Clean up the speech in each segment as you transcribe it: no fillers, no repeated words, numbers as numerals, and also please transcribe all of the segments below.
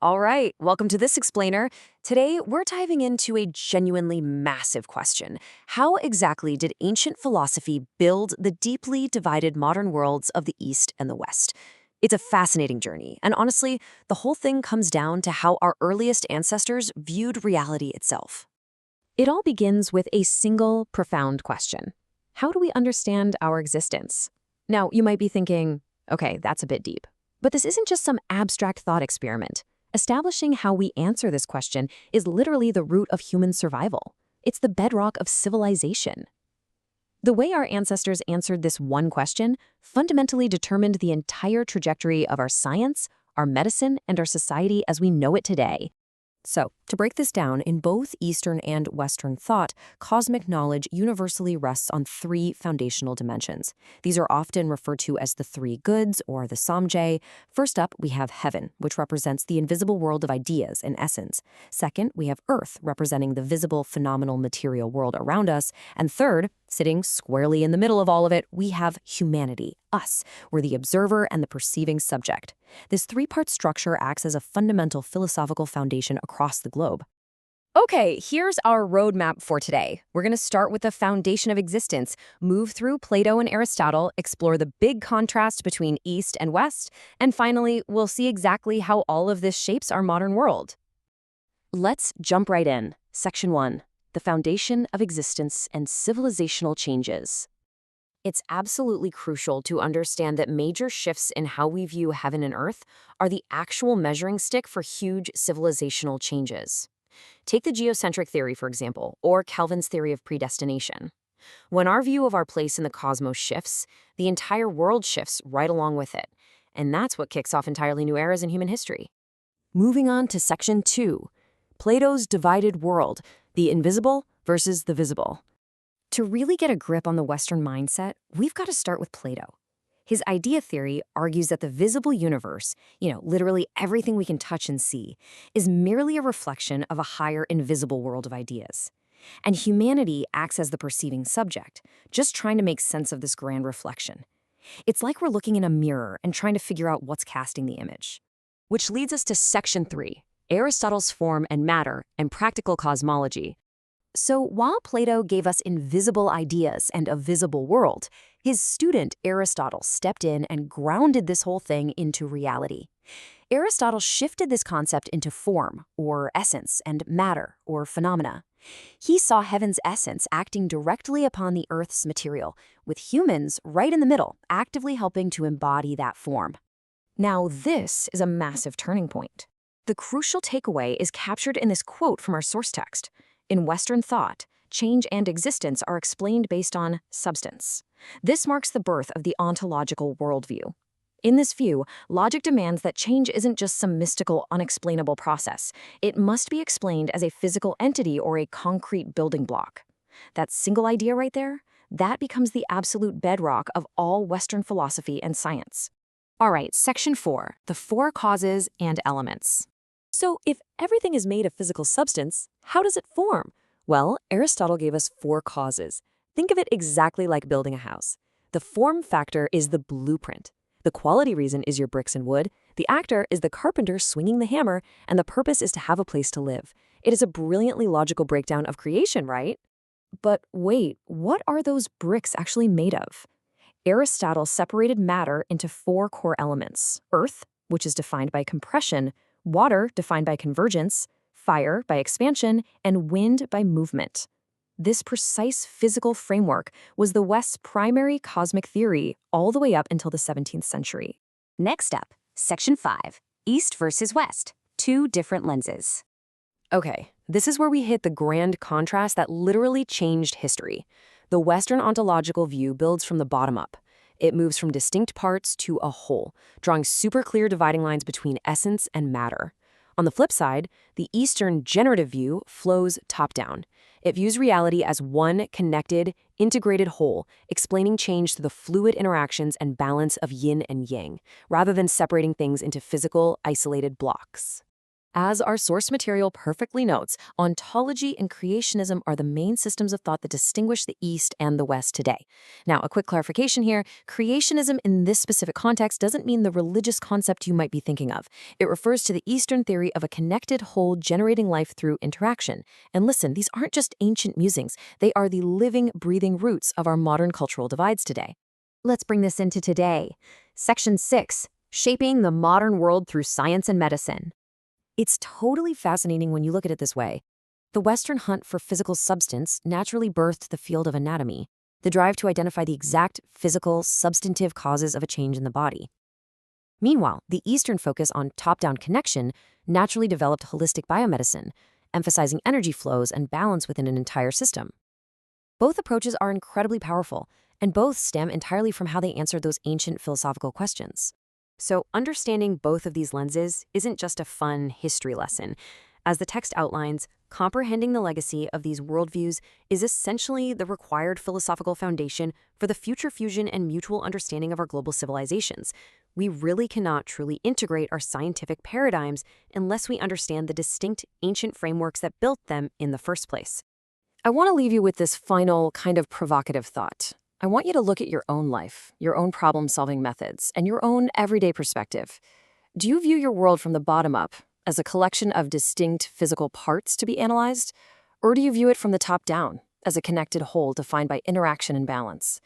All right, welcome to This Explainer. Today, we're diving into a genuinely massive question. How exactly did ancient philosophy build the deeply divided modern worlds of the East and the West? It's a fascinating journey, and honestly, the whole thing comes down to how our earliest ancestors viewed reality itself. It all begins with a single, profound question. How do we understand our existence? Now, you might be thinking, okay, that's a bit deep. But this isn't just some abstract thought experiment. Establishing how we answer this question is literally the root of human survival. It's the bedrock of civilization. The way our ancestors answered this one question fundamentally determined the entire trajectory of our science, our medicine, and our society as we know it today. So, to break this down, in both Eastern and Western thought, cosmic knowledge universally rests on three foundational dimensions. These are often referred to as the three goods, or the Samje. First up, we have heaven, which represents the invisible world of ideas and essence. Second, we have earth, representing the visible, phenomenal material world around us. And third, sitting squarely in the middle of all of it, we have humanity, us. We're the observer and the perceiving subject. This three-part structure acts as a fundamental philosophical foundation across the globe. Okay, here's our roadmap for today. We're going to start with the foundation of existence, move through Plato and Aristotle, explore the big contrast between East and West, and finally, we'll see exactly how all of this shapes our modern world. Let's jump right in. Section 1. The foundation of existence and civilizational changes. It's absolutely crucial to understand that major shifts in how we view heaven and earth are the actual measuring stick for huge civilizational changes. Take the geocentric theory, for example, or Calvin's theory of predestination. When our view of our place in the cosmos shifts, the entire world shifts right along with it. And that's what kicks off entirely new eras in human history. Moving on to Section 2, Plato's divided world, the invisible versus the visible. To really get a grip on the Western mindset, we've got to start with Plato. His idea theory argues that the visible universe, literally everything we can touch and see, is merely a reflection of a higher invisible world of ideas. And humanity acts as the perceiving subject, just trying to make sense of this grand reflection. It's like we're looking in a mirror and trying to figure out what's casting the image. Which leads us to Section 3, Aristotle's form and matter and practical cosmology. So while Plato gave us invisible ideas and a visible world, his student Aristotle stepped in and grounded this whole thing into reality. Aristotle shifted this concept into form, or essence, and matter, or phenomena. He saw heaven's essence acting directly upon the Earth's material, with humans right in the middle, actively helping to embody that form. Now this is a massive turning point. The crucial takeaway is captured in this quote from our source text. In Western thought, change and existence are explained based on substance. This marks the birth of the ontological worldview. In this view, logic demands that change isn't just some mystical, unexplainable process. It must be explained as a physical entity or a concrete building block. That single idea right there, that becomes the absolute bedrock of all Western philosophy and science. All right, Section 4, the four causes and elements. So if everything is made of physical substance, how does it form? Well, Aristotle gave us four causes. Think of it exactly like building a house. The form factor is the blueprint. The quality reason is your bricks and wood. The actor is the carpenter swinging the hammer, and the purpose is to have a place to live. It is a brilliantly logical breakdown of creation, right? But wait, what are those bricks actually made of? Aristotle separated matter into four core elements: earth, which is defined by compression; water, defined by convergence; fire, by expansion; and wind, by movement. This precise physical framework was the West's primary cosmic theory all the way up until the 17th century. Next up, Section 5, East versus West, two different lenses. Okay, this is where we hit the grand contrast that literally changed history. The Western ontological view builds from the bottom up. It moves from distinct parts to a whole, drawing super clear dividing lines between essence and matter. On the flip side, the Eastern generative view flows top-down. It views reality as one connected, integrated whole, explaining change through the fluid interactions and balance of yin and yang, rather than separating things into physical, isolated blocks. As our source material perfectly notes, ontology and creationism are the main systems of thought that distinguish the East and the West today. Now, a quick clarification here, creationism in this specific context doesn't mean the religious concept you might be thinking of. It refers to the Eastern theory of a connected whole generating life through interaction. And listen, these aren't just ancient musings, they are the living, breathing roots of our modern cultural divides today. Let's bring this into today. Section 6, Shaping the Modern World Through Science and Medicine. It's totally fascinating when you look at it this way. The Western hunt for physical substance naturally birthed the field of anatomy, the drive to identify the exact physical, substantive causes of a change in the body. Meanwhile, the Eastern focus on top-down connection naturally developed holistic biomedicine, emphasizing energy flows and balance within an entire system. Both approaches are incredibly powerful, and both stem entirely from how they answered those ancient philosophical questions. So, understanding both of these lenses isn't just a fun history lesson. As the text outlines, comprehending the legacy of these worldviews is essentially the required philosophical foundation for the future fusion and mutual understanding of our global civilizations. We really cannot truly integrate our scientific paradigms unless we understand the distinct ancient frameworks that built them in the first place. I want to leave you with this final kind of provocative thought. I want you to look at your own life, your own problem-solving methods, and your own everyday perspective. Do you view your world from the bottom up, as a collection of distinct physical parts to be analyzed? Or do you view it from the top down, as a connected whole defined by interaction and balance?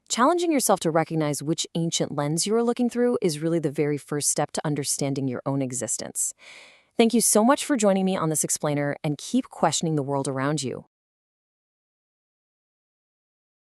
Challenging yourself to recognize which ancient lens you are looking through is really the very first step to understanding your own existence. Thank you so much for joining me on this explainer, and keep questioning the world around you.